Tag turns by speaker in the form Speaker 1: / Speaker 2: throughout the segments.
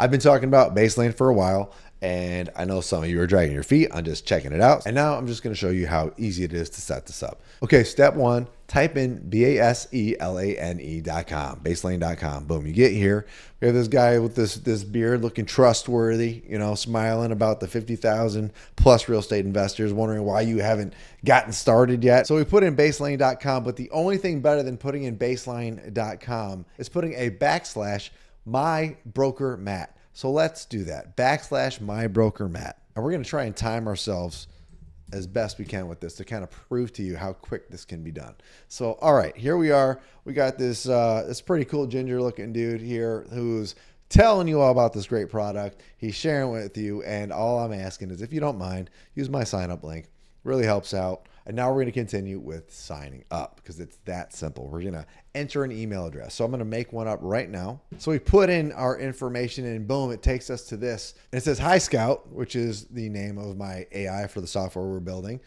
Speaker 1: I've been talking about Baselane for a while, and I know some of you are dragging your feet on just checking it out. And now I'm just going to show you how easy it is to set this up. Okay, step one, type in Baselane.com, Baselane.com. Boom, you get here. We have this guy with this beard looking trustworthy, smiling about the 50,000 plus real estate investors, wondering why you haven't gotten started yet. So we put in Baselane.com, but the only thing better than putting in Baselane.com is putting a backslash MyBrokerMatt. So let's do that. Backslash MyBrokerMatt. And we're going to try and time ourselves as best we can with this to kind of prove to you how quick this can be done. So, all right, here we are. We got this pretty cool ginger looking dude here who's telling you all about this great product. He's sharing it with you. And all I'm asking is, if you don't mind, use my sign up link. Really helps out. And now we're going to continue with signing up because it's that simple. We're going to enter an email address. So I'm going to make one up right now. So we put in our information and boom, it takes us to this. And it says, "Hi Scout," which is the name of my AI for the software we're building.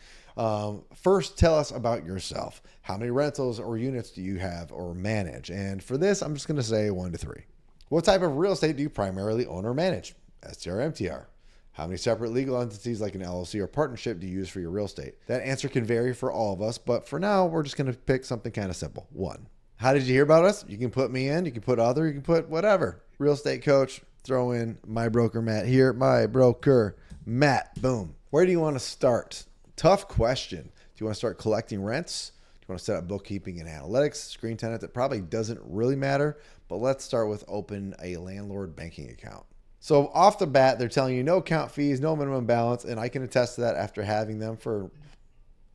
Speaker 1: First, tell us about yourself. How many rentals or units do you have or manage? And for this, I'm just going to say 1 to 3. What type of real estate do you primarily own or manage? STR, MTR. How many separate legal entities like an LLC or partnership do you use for your real estate? That answer can vary for all of us, but for now, we're just going to pick something kind of simple. 1. How did you hear about us? You can put me in, you can put other, you can put whatever. Real estate coach, throw in MyBrokerMatt here, MyBrokerMatt, boom. Where do you want to start? Tough question. Do you want to start collecting rents? Do you want to set up bookkeeping and analytics, screen tenants? It probably doesn't really matter, but let's start with open a landlord banking account. So off the bat, they're telling you no account fees, no minimum balance, and I can attest to that after having them for, I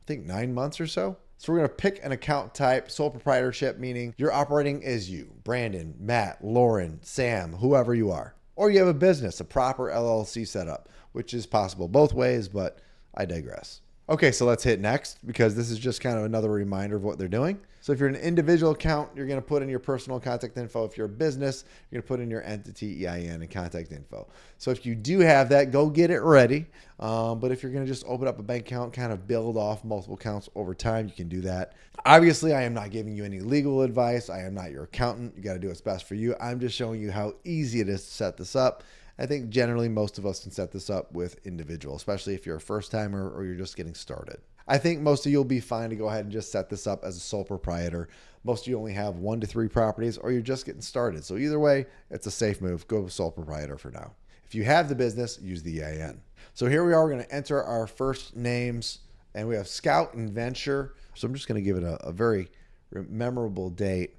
Speaker 1: think, 9 months or so. So we're going to pick an account type, sole proprietorship, meaning you're operating as you, Brandon, Matt, Lauren, Sam, whoever you are. Or you have a business, a proper LLC setup, which is possible both ways, but I digress. Okay, so let's hit next because this is just kind of another reminder of what they're doing. So if you're an individual account, you're going to put in your personal contact info. If you're a business, you're going to put in your entity EIN and contact info. So if you do have that, go get it ready. But if you're going to just open up a bank account, kind of build off multiple accounts over time, you can do that. Obviously, I am not giving you any legal advice. I am not your accountant. You got to do what's best for you. I'm just showing you how easy it is to set this up. I think generally most of us can set this up with individual, especially if you're a first timer or you're just getting started. I think most of you will be fine to go ahead and just set this up as a sole proprietor. Most of you only have 1 to 3 properties or you're just getting started. So either way, it's a safe move. Go with sole proprietor for now. If you have the business, use the EIN. So here we are. We're going to enter our first names and we have Scout and Venture. So I'm just going to give it a very memorable date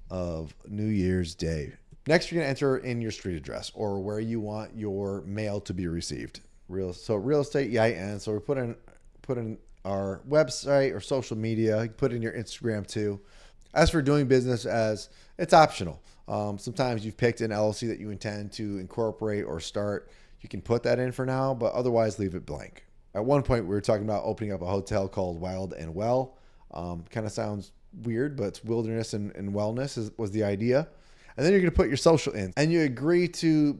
Speaker 1: of New Year's Day. Next, you're going to enter in your street address or where you want your mail to be received. Real estate EIN. So we put in our website or social media. You can put in your Instagram too. As for doing business as, it's optional. Sometimes you've picked an LLC that you intend to incorporate or start. You can put that in for now, but otherwise leave it blank. At one point, we were talking about opening up a hotel called Wild and Well. Kind of sounds weird, but it's wilderness and wellness was the idea. And then you're going to put your social in and you agree to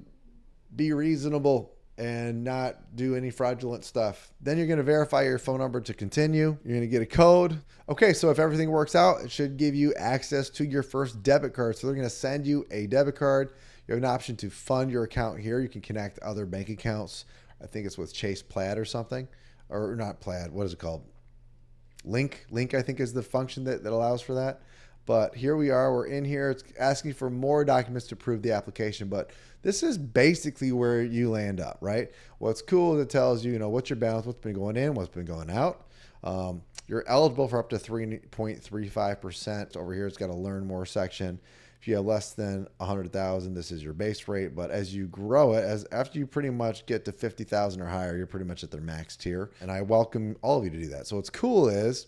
Speaker 1: be reasonable and not do any fraudulent stuff. Then you're going to verify your phone number to continue. You're going to get a code. Okay, so if everything works out, it should give you access to your first debit card. So they're going to send you a debit card. You have an option to fund your account here. You can connect other bank accounts. I think it's with Chase Plaid or something. Or not Plaid. What is it called? Link, I think, is the function that allows for that. But here we are, we're in here. It's asking for more documents to prove the application, but this is basically where you land up, right? What's cool is it tells you, what's your balance, what's been going in, what's been going out. You're eligible for up to 3.35%. Over here, it's got a learn more section. If you have less than 100,000, this is your base rate. But as you grow it, after you pretty much get to 50,000 or higher, you're pretty much at their max tier. And I welcome all of you to do that. So what's cool is,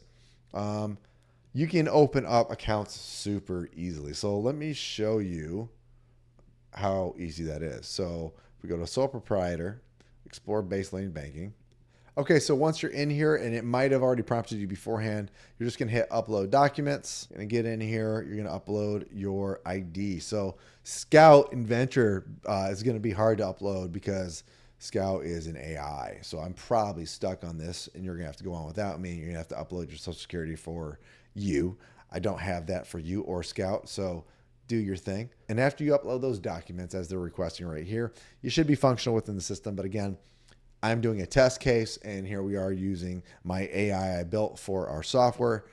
Speaker 1: you can open up accounts super easily. So let me show you how easy that is. So if we go to sole proprietor, explore Baselane banking. Okay, so once you're in here, and it might have already prompted you beforehand, you're just going to hit upload documents. You're going to get in here. You're going to upload your ID. So Scout and Venture is going to be hard to upload because Scout is an AI. So I'm probably stuck on this, and you're going to have to go on without me. You're going to have to upload your social security for you. I don't have that for you or Scout. So do your thing. And after you upload those documents as they're requesting right here, you should be functional within the system. But again, I'm doing a test case, and here we are using my AI I built for our software,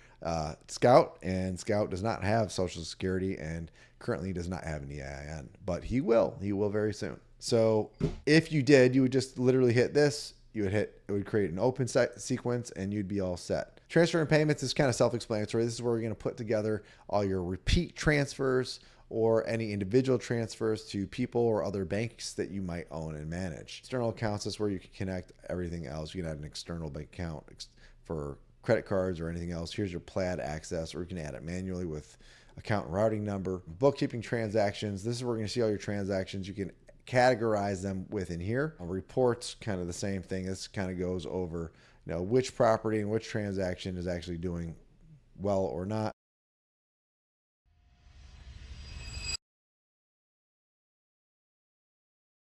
Speaker 1: Scout, and Scout does not have Social Security and currently does not have an EIN, but he will very soon. So if you did, you would just literally hit this, it would create an open sequence, and you'd be all set. Transfer and payments is kind of self-explanatory. This is where we're going to put together all your repeat transfers or any individual transfers to people or other banks that you might own and manage. External accounts is where you can connect everything else. You can add an external bank account for credit cards or anything else. Here's your plaid access, or you can add it manually with account and routing number. Bookkeeping transactions. This is where we're going to see all your transactions. You can categorize them within here. Reports, kind of the same thing. This kind of goes over, which property and which transaction is actually doing well or not.